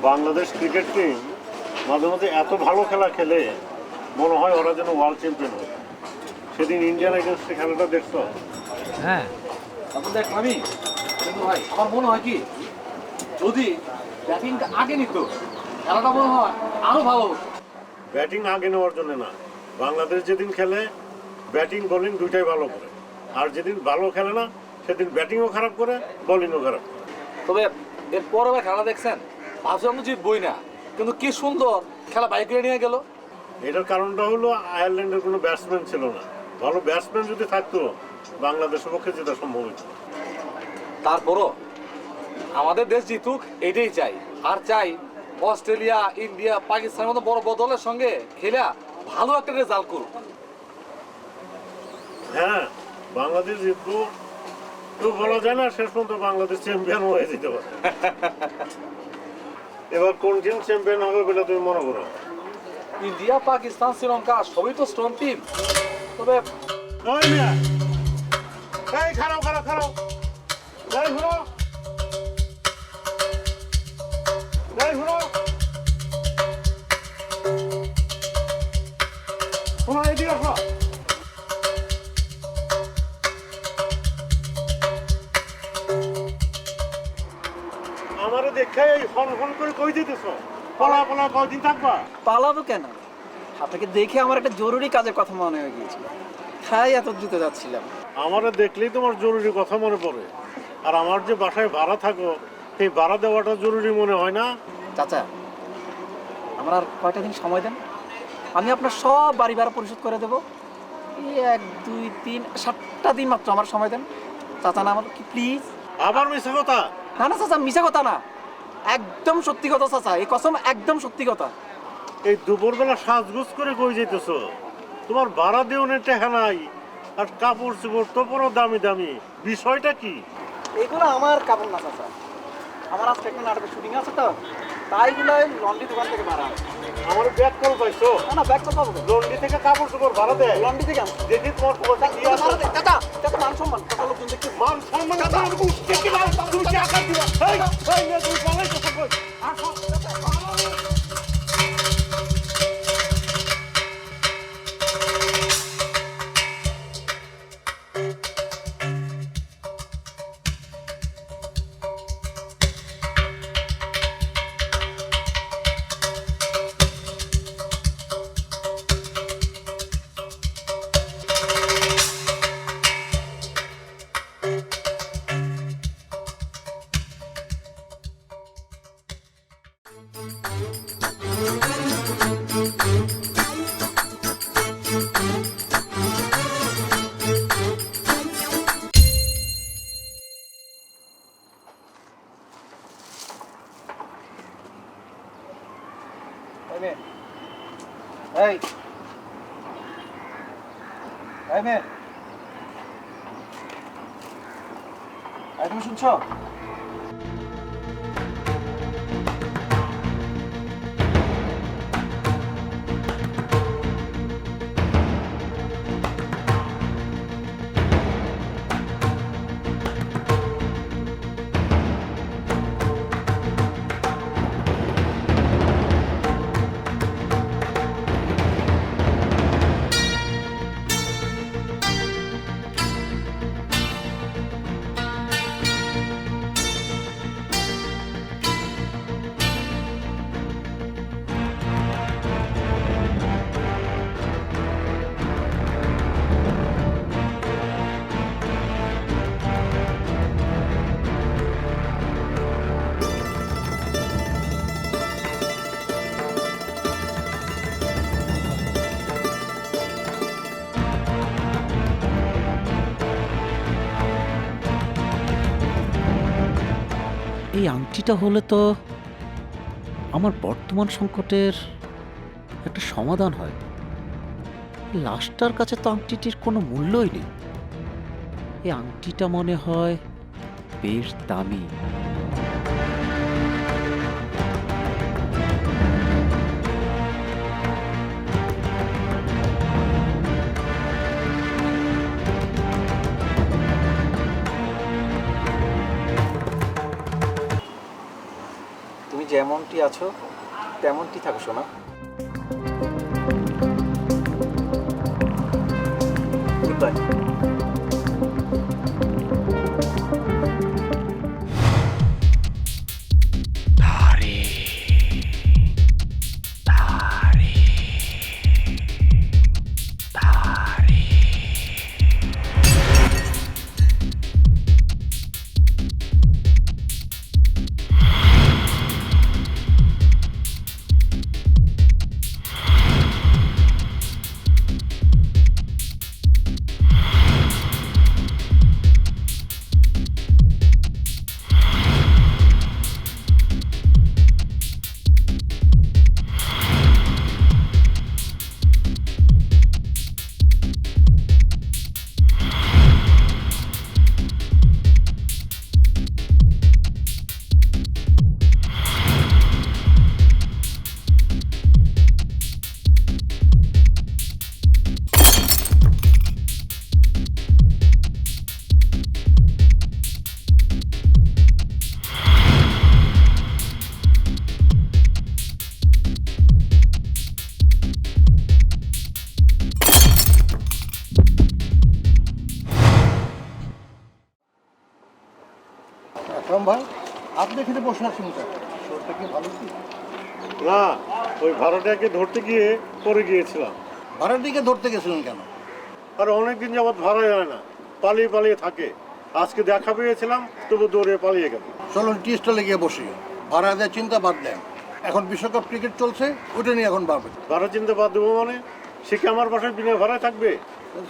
Bangladesh cricket team মাঝে মাঝে এত ভালো খেলা খেলে মনে হয় ওরা যেন ওয়ার্ল্ড চ্যাম্পিয়ন হয়। সেদিন ইন্ডিয়ান এগেনস্টে খেলাটা দেখছো? হ্যাঁ, এখন দেখ আমি কিন্তু ভাই আমার মনে হয় কি যদি ব্যাটিংটা আগে নিত খেলাটা মনে হয় আরো ভালো হতো। ব্যাটিং আগে নেওয়ার জন্য না, বাংলাদেশ যেদিন খেলে ব্যাটিং বোলিং দুইটাই ভালো করে, আর যেদিন ভালো খেলে না সেদিন ব্যাটিংও খারাপ করে বোলিংও খারাপ করে। তবে এর পরে ভাই খেলা দেখছেন, ভাবছিলাম জিতবই না, কিন্তু কি সুন্দর খেলা বাইক করে নিয়ে গেল। এটার কারণটা হলো আয়ারল্যান্ডের কোনো ব্যাটসম্যান ছিল না। ভালো ব্যাটসম্যান যদি থাকতো বাংলাদেশের পক্ষে জেতা সম্ভব হতো। তারপরও আমাদের দেশ জিতুক এটাই চাই, আর চাই অস্ট্রেলিয়া, ইন্ডিয়া, পাকিস্তানের মতো বড় বড় দলের সঙ্গে খেলা ভালো একটা রেজাল্ট করুক। হ্যাঁ, বাংলাদেশ জিতবো তো বলা যায় না, শেষ পর্যন্ত বাংলাদেশ চ্যাম্পিয়ন হয়ে যেতে পারে। এবার কোন টিম চ্যাম্পিয়ন হবে বলে তুমি মনে করো? ইন্ডিয়া, পাকিস্তান, শ্রীলঙ্কা সবই তো স্ট্রং টিম। তবে ওই মিয়া, এই খারাপ খারাপ খারাপ, এই ঘুরো, এই ঘুরো, শোনো এদিকে আসো। আমারে দেখে এই ফোন ফোন করে কই দিতেছো? পলা পলা কয়দিন থাকবা? পালাবো কেন? আপনাকে দেখে আমার একটা জরুরি কাজের কথা মনে হয়ে গিয়েছিল, তাই এত দ্রুত যাচ্ছিলাম। আমারে দেখলেই তোমার জরুরি কথা মনে পড়ে। আর আমার যে বাসায় ভাড়া থাকো, এই ভাড়া দেওয়াটা জরুরি মনে হয় না? চাচা, আমার আর কয়টা দিন সময় দেন, আমি আপনার সব বাড়ি ভাড়া পরিশোধ করে দেবো। এই 1 2 3 7টা দিন মাত্র আমার সময় দেন চাচা, না আমার কি প্লিজ? আবার মিশে কথা? না না চাচা, মিশা কথা না, একদম সত্যি কথা চাচা, এই কসম একদম সত্যি কথা। এই দুপুরবেলা সাজগুজ করে কই যাইতেছো? তোমার ভাড়া দেওয়ার টাকা নাই, আর কাপড় চোপড় তো বড় দামি দামি, বিষয়টা কি? এইগুলো আমার কাপড় না চাচা, আমার আজকে একটা নাটকের শুটিং আছে তো, তাই গুলো লন্ড্রি দোকান থেকে ভাড়া। আমার ব্যাগ কল পাইছো? না না, ব্যাগ তো পাবো, লন্ডি থেকে কাপড় চোপড় ভাড়া দেয়? লন্ড্রি থেকে আনবো। দেখি তোমার খবরটা কি আছে। চাচা চাচা, মান সম্মান চাচা, লোকজন দেখতে মান সম্মান আছে, আমি বুঝতে কি না, তুমি কি আঘাত দিবা? এই এই মেয়ে, তুমি পালাইছো কই? আসো। এই এই মেয়ে, তুমি শুনছো? এই আংটিটা হলে তো আমার বর্তমান সংকটের একটা সমাধান হয়। লাশটার কাছে তো আংটিটির কোনো মূল্যই নেই। এই আংটিটা মনে হয় বেশ দামি। যেমনটি আছো তেমনটি থাকো সোনা। Good bye. আকরাম ভাই, আপনি এখানে বসে আছেন কেন? শরীরটা কি ভালো কি? না, ওই ভাড়াটাকে ধরতে গিয়ে পড়ে গিয়েছিলাম। ভাড়াটিকে ধরতে গেছিলেন কেন? আর অনেকদিন যাবৎ ভাড়া যায় না, পালিয়ে পালিয়ে থাকে। আজকে দেখা পেয়েছিলাম, তবু দৌড়ে পালিয়ে গেল। চলুন টি স্টলে গিয়ে বসি। ভাড়া দেওয়ার চিন্তা বাদ দেন। এখন বিশ্বকাপ ক্রিকেট চলছে, ওটা নিয়ে এখন ভাববেন। ভাড়া চিনতে বাদ দেবো মানে? সে কি আমার বাসায় বিনা ভাড়ায় থাকবে?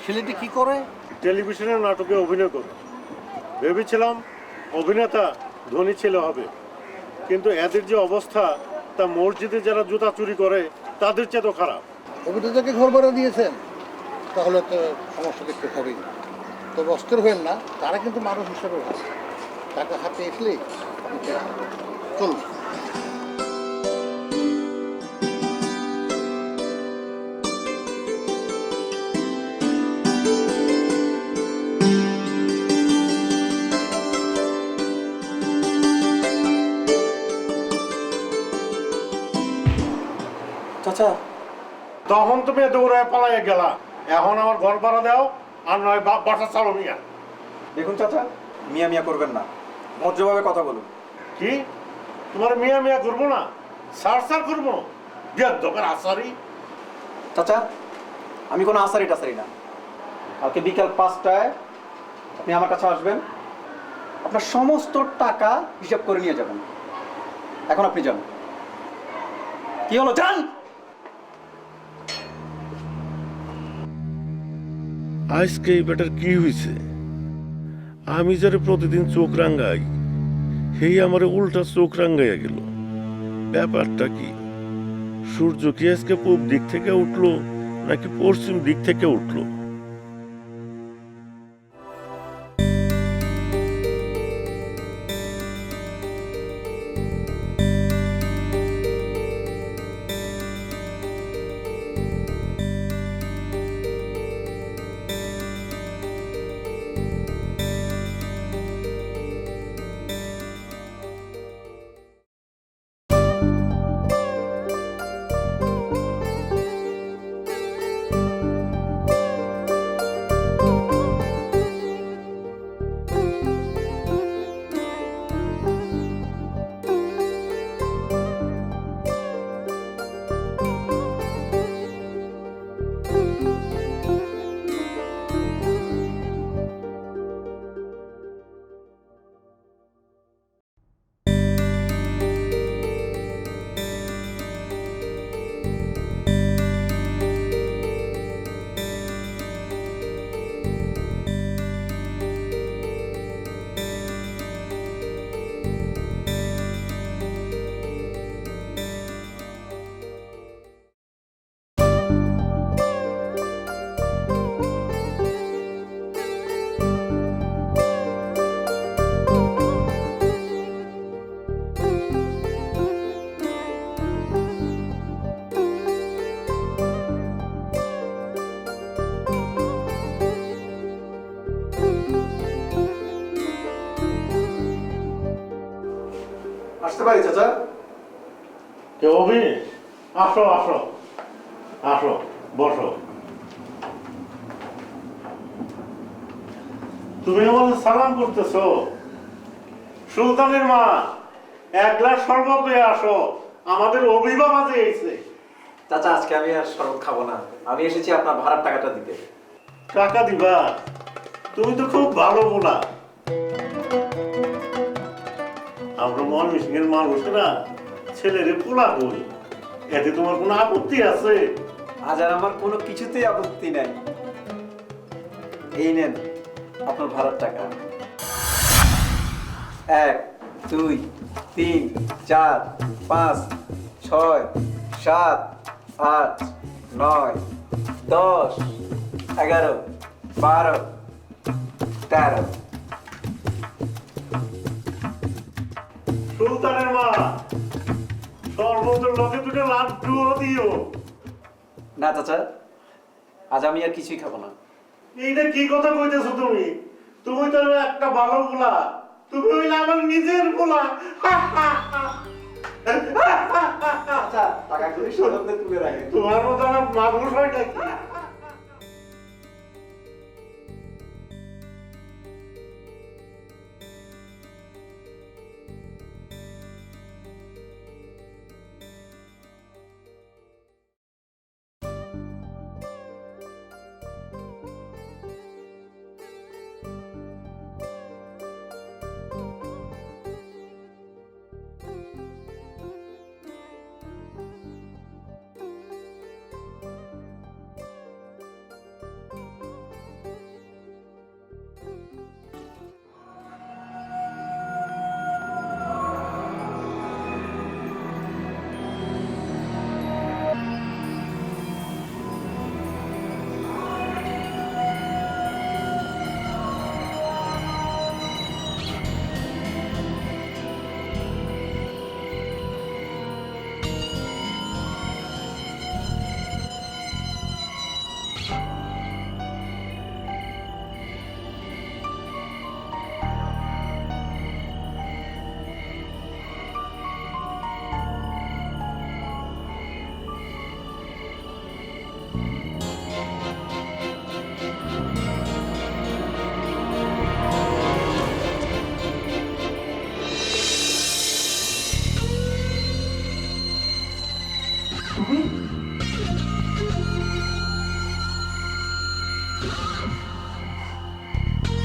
ছেলেটি কি করে? টেলিভিশনের নাটকে অভিনয় করে। ভেবেছিলাম অভিনেতা ধনী ছেলে হবে, কিন্তু এদের যে অবস্থা, তা মসজিদে যারা জুতা চুরি করে তাদের চেয়ে তো খারাপ। অভিনেতাকে ঘর ভাড়া দিয়েছেন, তাহলে তো সমস্যা দেখতে হবেই। তবে অস্থির হবেন না, তারা কিন্তু মানুষ হিসেবে ভালো। টাকা হাতে এসলেই আপনি পেয়ে যাবেন। চলুন। চাচা, তখন তুমি দৌড়ে পালাইয়া গেলা। এখন আমার ঘর ভাড়া দাও, আর নয় বাসা চালো মিয়া। দেখুন চাচা, মিয়া মিয়া করবেন না, ভদ্রভাবে কথা বলুন। কি তোমার মিয়া মিয়া করবো না, সার সার করবো? দোকান আসারি। চাচা, আমি কোনো আসারি টাসারি না। কালকে বিকাল 5টায় আপনি আমার কাছে আসবেন, আপনার সমস্ত টাকা হিসাব করে নিয়ে যাবেন। এখন আপনি যান। কি হলো, যান। আজকে এই বেটার কি হয়েছে? আমি যারে প্রতিদিন চোখ রাঙ্গাই, সেই আমার উল্টা চোখ রাঙ্গাইয়া গেল। ব্যাপারটা কি? সূর্য কি আজকে পূব দিক থেকে উঠলো নাকি পশ্চিম দিক থেকে উঠলো? আসতে পারি চাচা? কে অভি, আসো আসো আসো, বসো। তুমি আমাদের সালাম করতেছো? সুলতানের মা, এক গ্লাস শরবত নিয়ে আসো, আমাদের অভিভাবক এসেছে। চাচা আজকে আমি আর শরবত খাবো না, আমি এসেছি আপনার ভাড়ার টাকাটা দিতে। টাকা দিবা? তুমি তো খুব ভালো বোলা। আমরা ময়মনসিংহের মানুষরা ছেলেরে পোলা করি, এতে তোমার কোনো আপত্তি আছে? আজ আর আমার কোনো কিছুতেই আপত্তি নাই। এই নেন আপনার ভাড়ার টাকা। 1 2 3 4 5 6 7 8 9 10 11 12 13। সুলতানের মা, সর্বতের লগে দুটো লাড্ডুও দিও। না চাচা, আজ আমি আর কিছুই খাবো না। এইটা কি কথা কইতেছো তুমি? তুমি তো একটা ভালো পোলা, তুমি হইলে আমার নিজের পোলা। আচ্ছা টাকাগুলি সরবতে তুলে রাখেন। তোমার মতো আমার মানুষ হয় নাকি?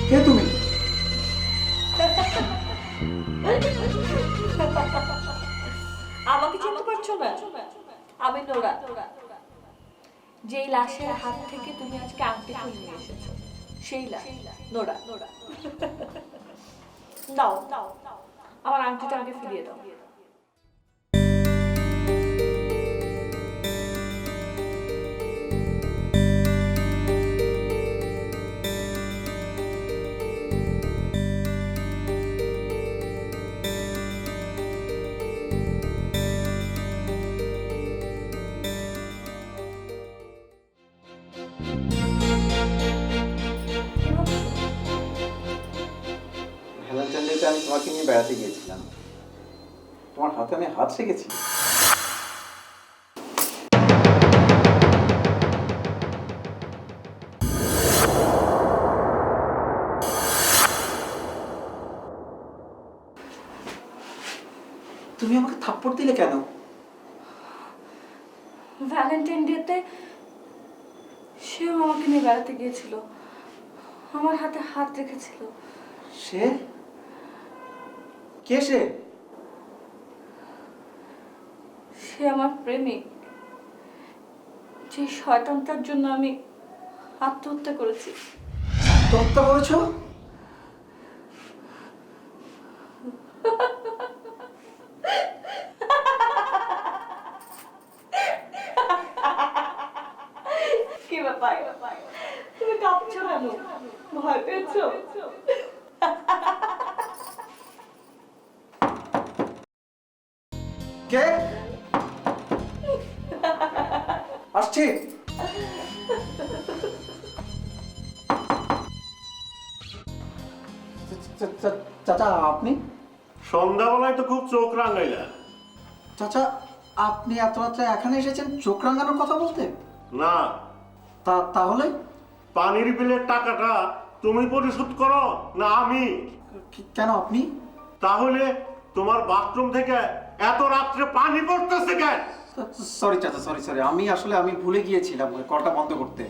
কে তুমি? আমাকে চিনতে পারছো না? আমি নোরা, যেই লাশের হাত থেকে তুমি আজকে আংটি খুলে নিয়ে এসেছো, সেই লাশ নোরা। দাও দাও, আমার আংটিটা আগে ফিরিয়ে দাও। ভ্যালেন্টাইন ডেতে আমি তোমাকে নিয়ে বেড়াতে গিয়েছিলাম, তোমার হাতে আমি হাত রেখেছি। তুমি আমাকে থাপ্পড় দিলে কেন? ভ্যালেন্টাইন ডেতে সেও আমাকে নিয়ে বেড়াতে গিয়েছিল, আমার হাতে হাত রেখেছিল। সে কে? সে আমার প্রেমিক, যে শয়তানটার জন্য আমি আত্মহত্যা করেছি। হত্যা করেছো? কি ব্যাপার, তুমি কাঁপছো কেন? ভয় পেয়েছো? কে আসছে? চাচা আপনি? সন্ধ্যাবেলায় তো খুব চোখ রাঙাইলা। চাচা আপনি এত রাত্রে এখানে এসেছেন চোখ রাঙানোর কথা বলতে? না, তাহলে পানির বিলের টাকাটা তুমি পরিশোধ করো না আমি? কেন আপনি? তাহলে তোমার বাথরুম থেকে এত রাত্রে পানি পড়তেছে কেন? সরি চাচা, সরি আমি ভুলে গিয়েছিলাম কলটা বন্ধ করতে।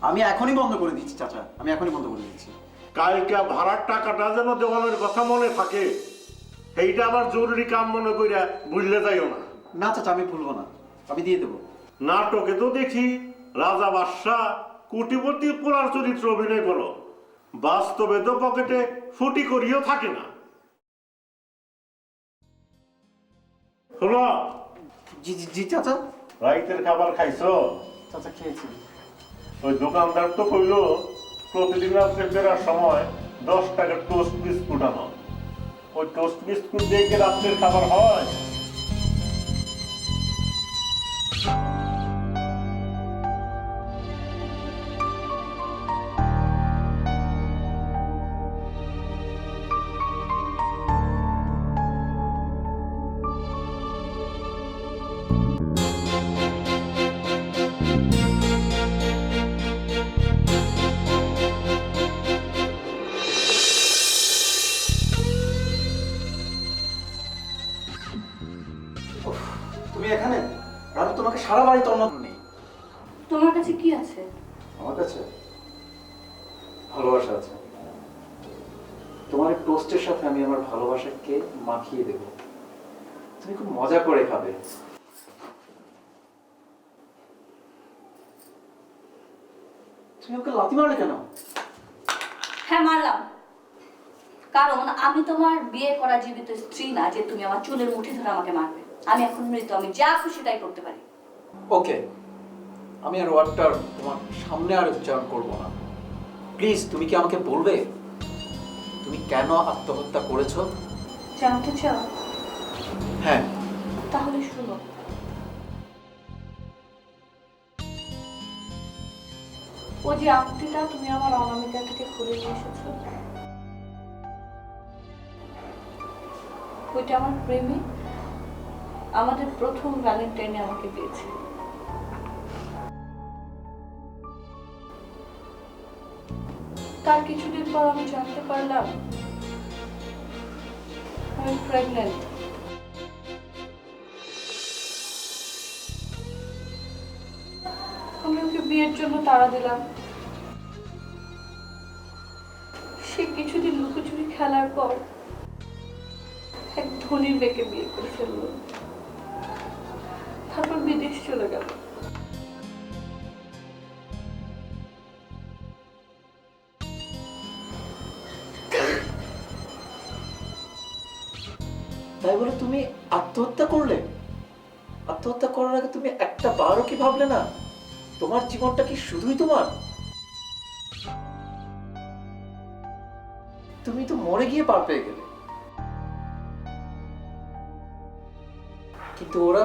আমি এখনই বন্ধ করে দিচ্ছি চাচা, আমি এখনই বন্ধ করে দিচ্ছি। কালকে ভাড়ার টাকাটা যেন দেওয়ানোর কথা মনে থাকে, এইটা আবার জরুরি কাম মনে কইরা বুঝলে যাইও না। না চাচা, আমি ভুলবো না, আমি দিয়ে দেবো। নাটকে তো দেখি রাজা বাদশাহ কোটিপতি পোলার চরিত্র অভিনয় করো, বাস্তবে তো পকেটে ফুটি করিও থাকে না। শোনো, জি জি জি চাচা। রাইতের খাবার খাইছো? চাচা খেয়েছি। ওই দোকানদার তো কইলো প্রতিদিন রাত্রে ফেরার সময় 10 টাকার টোস্ট বিস্কুট আনো। ওই টোস্ট বিস্কুট দিয়ে কি রাত্রের খাবার হয়? তুমি এখানে? রাজু তোমাকে সারা বাড়ি তন্ন নেই। তোমার কাছে কি আছে? আমার কাছে ভালোবাসা আছে। তোমার এই টোস্টের সাথে আমি আমার ভালোবাসাকে মাখিয়ে দেব, তুমি খুব মজা করে খাবে। তুমি ওকে লাথি মারলে কেন? হ্যাঁ মারলাম, কারণ আমি তোমার বিয়ে করা জীবিত স্ত্রী না যে তুমি আমার চুলের মুঠি ধরে আমাকে মারবে। আমি এখন মৃত, আমি যা খুশি তাই করতে পারি। ওকে, আমি আর ওয়ার্ডটার তোমার সামনে আর উচ্চারণ করব না। প্লিজ, তুমি কি আমাকে বলবে তুমি কেন আত্মহত্যা করেছো? জানতে চাও? হ্যাঁ। তাহলে শুনো। ও যে আংটিটা তুমি আমার অনামিকা থেকে খুলে নিয়ে এসেছো, ওইটা আমার প্রেমে আমাদের প্রথম ভ্যালেন্টাইনে আমাকে দিয়েছে। তার কিছুদিন পর আমি জানতে পারলাম আমি প্রেগন্যান্ট। আমি ওকে বিয়ের জন্য তাড়া দিলাম। সে কিছুদিন লুকোচুরি খেলার পর এক ধনীর মেয়েকে বিয়ে করে ফেললো, তারপর বিদেশ চলে গেল। তাই বলে তুমি আত্মহত্যা করলে? আত্মহত্যা করার আগে তুমি একটা বারও কি ভাবলে না তোমার জীবনটা কি শুধুই তোমার? তুমি তো মরে গিয়ে পার পেয়ে গেলে, কিন্তু ওরা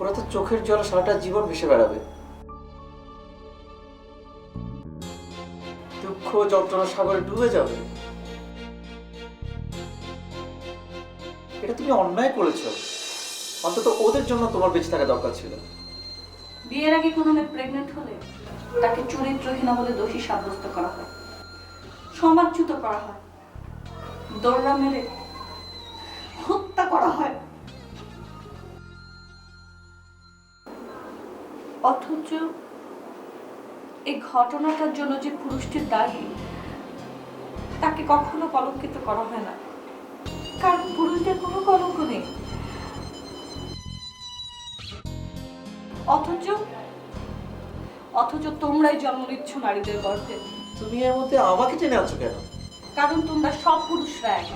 ওরা তো চোখের জলে সারাটা জীবন ভেসে বেড়াবে। দুঃখ যন্ত্রণা সাগরে ডুবে যাবে। এটা তুমি অন্যায় করেছো। অন্তত ওদের জন্য তোমার বেঁচে থাকা দরকার ছিল। বিয়ের আগে কোনো মেয়ে প্রেগনেন্ট হলে তাকে চরিত্রহীনা বলে দোষী সাব্যস্ত করা হয়, সমাজচ্যুত করা হয়, দৌড়া মেরে হত্যা করা হয়। অথচ এই ঘটনাটার জন্য যে পুরুষটি দায়ী তাকে কখনো কলঙ্কিত করা হয় না, কারণ পুরুষদের কোনো কলঙ্ক নেই। অথচ তোমরাই জন্ম নিচ্ছ নারীদের গর্ভে। তুমি এর মধ্যে আমাকে টেনে আছো কেন? কারণ তোমরা সব পুরুষরা এক,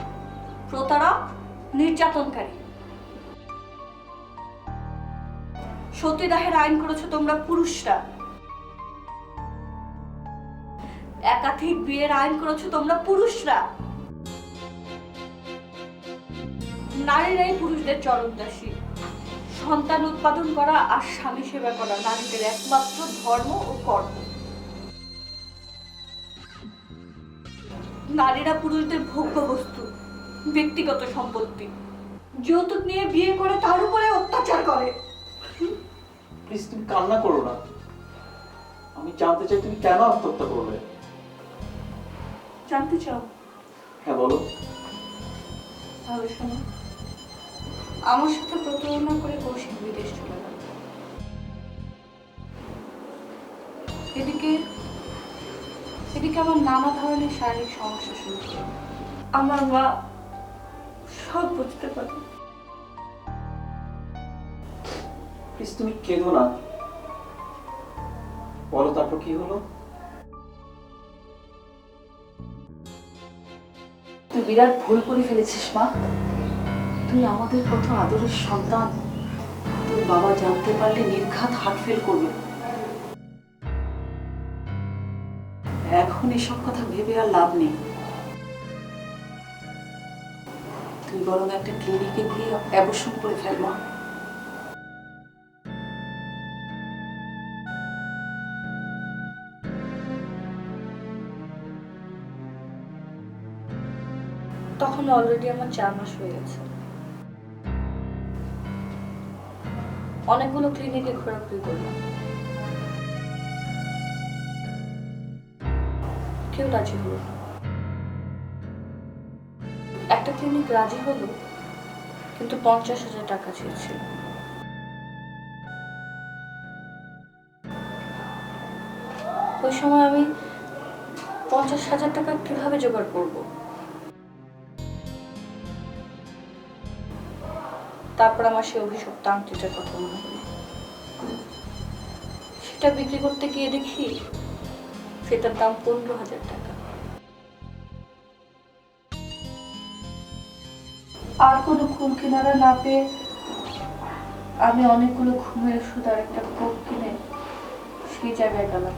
প্রতারক, নির্যাতনকারী। সতীদাহের আইন করেছো তোমরা পুরুষরা, একাধিক বিয়ের আইন করেছো তোমরা পুরুষরা। নারীরাই পুরুষদের চরমদাসী। সন্তান উৎপাদন করা আর স্বামী সেবা করা নারীদের একমাত্র ধর্ম ও কর্ম। নারীরা পুরুষদের ভোগ্য বস্তু, ব্যক্তিগত সম্পত্তি। যৌতুক নিয়ে বিয়ে করে তার উপরে অত্যাচার করে। প্লিজ তুমি কান্না করো না। আমি জানতে চাই তুমি কেন আত্মহত্যা করলে। জানতে চাও? হ্যাঁ বলো। তাহলে শোনো, আমার সাথে প্রতারণা করে কৌশিক বিদেশ চলে গেল। এদিকে এদিকে আমার নানা ধরনের শারীরিক সমস্যা শুরু করে। আমার মা সব বুঝতে পারে। প্লিজ তুমি কেঁদো না, বলো তারপর কি হলো। তুই বিরাট ভুল করে ফেলেছিস মা। তুই আমাদের কত আদরের সন্তান। তোর বাবা জানতে পারলে নির্ঘাত হার্ট ফেল করবে। এখন এসব কথা ভেবে আর লাভ নেই। তুই বরং একটা ক্লিনিকে গিয়ে অ্যাবর্শন করে ফেল মা। তখন অলরেডি আমার 4 মাস হয়ে গেছে। অনেকগুলো ক্লিনিকে ঘোরাঘুরি করলাম, কেউ রাজি হলো না। একটা ক্লিনিক রাজি হলো, কিন্তু 50,000 টাকা চেয়েছিল। ওই সময় আমি 50,000 টাকা কিভাবে জোগাড় করব? তারপর আমার সে অভিশপ্ত আংটিটার কথা মনে হলো। সেটা বিক্রি করতে গিয়ে দেখি সেটার দাম 15,000 টাকা। আর কোনো কুল কিনারা না পেয়ে আমি অনেকগুলো ঘুমের ওষুধ আর একটা কোক কিনে সেই জায়গায় গেলাম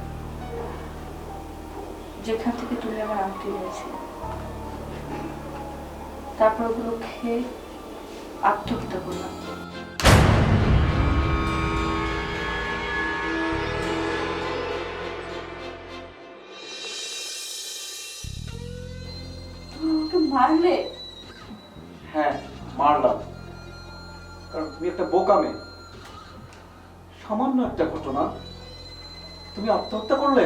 যেখান থেকে তুমি আমার আংটি নিয়েছিলে। তারপর ওগুলো খেয়ে আত্মহত্যা করলাম। তুমি আমাকে মারলে? হ্যাঁ মারলাম, কারণ তুমি একটা বোকা মেয়ে। সামান্য একটা ঘটনা তুমি আত্মহত্যা করলে।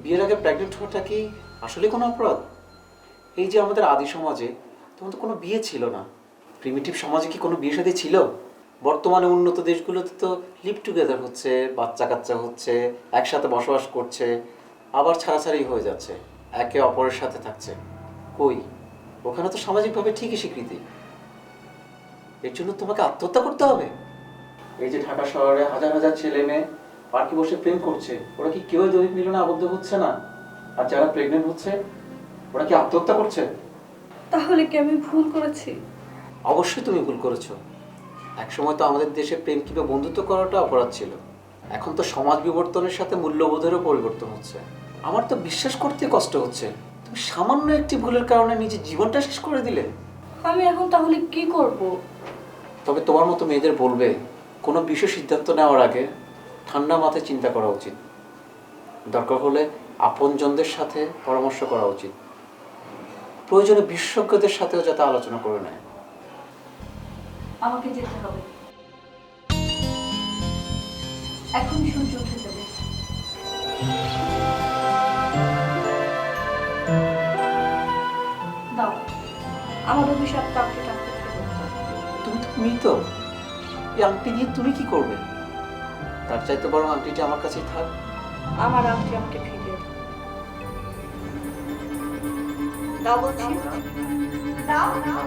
বিয়ের আগে প্রেগনেন্ট হওয়াটা কি আসলে কোনো অপরাধ? এই যে আমাদের আদি সমাজে তখন তো কোনো বিয়ে ছিল না। প্রিমিটিভ সমাজে কি কোনো বিয়ে শাদী ছিল? বর্তমানে উন্নত দেশগুলোতে তো লিভ টুগেদার হচ্ছে, বাচ্চা কাচ্চা হচ্ছে, একসাথে বসবাস করছে, আবার ছাড়াছাড়ি হয়ে যাচ্ছে, একে অপরের সাথে থাকছে। কই, ওখানে তো সামাজিকভাবে ঠিকই স্বীকৃতি। এর জন্য তোমাকে আত্মহত্যা করতে হবে? এই যে ঢাকা শহরে হাজার হাজার ছেলে মেয়ে পার্কে বসে প্রেম করছে, ওরা কি কেউ দৈহিক মিলনে আবদ্ধ হচ্ছে না? আর যারা প্রেগনেন্ট হচ্ছে ওরা কি আত্মহত্যা করছে? তাহলে কি আমি ভুল করেছি? অবশ্যই তুমি ভুল করেছো। একসময় তো আমাদের দেশে প্রেম কিংবা বন্ধুত্ব করাটা অপরাধ ছিল। এখন তো সমাজ বিবর্তনের সাথে মূল্যবোধেরও পরিবর্তন হচ্ছে। আমার তো বিশ্বাস করতে কষ্ট হচ্ছে তুমি সামান্য একটি ভুলের কারণে নিজের জীবনটা শেষ করে দিলে। আমি এখন তাহলে কি করব? তবে তোমার মতো মেয়েদের বলবে, কোনো বিষয় সিদ্ধান্ত নেওয়ার আগে ঠান্ডা মাথায় চিন্তা করা উচিত। দরকার হলে আপনজনদের সাথে পরামর্শ করা উচিত। প্রয়োজনে বিশেষজ্ঞদের সাথেও যাতে আলোচনা করে নেয়। আমাকে যেতে হবে, এখন সূর্য উঠে যাবে। দাও আমার অভিশাপ কাউকে টানতে তুমি তো মৃত, এই আংটি দিয়ে তুমি কি করবে? তার চাইতে বরং আংটিটা আমার কাছেই থাক। আমার আংটি আমাকে ফিরিয়ে দাও। দাও বলছি, দাও দাও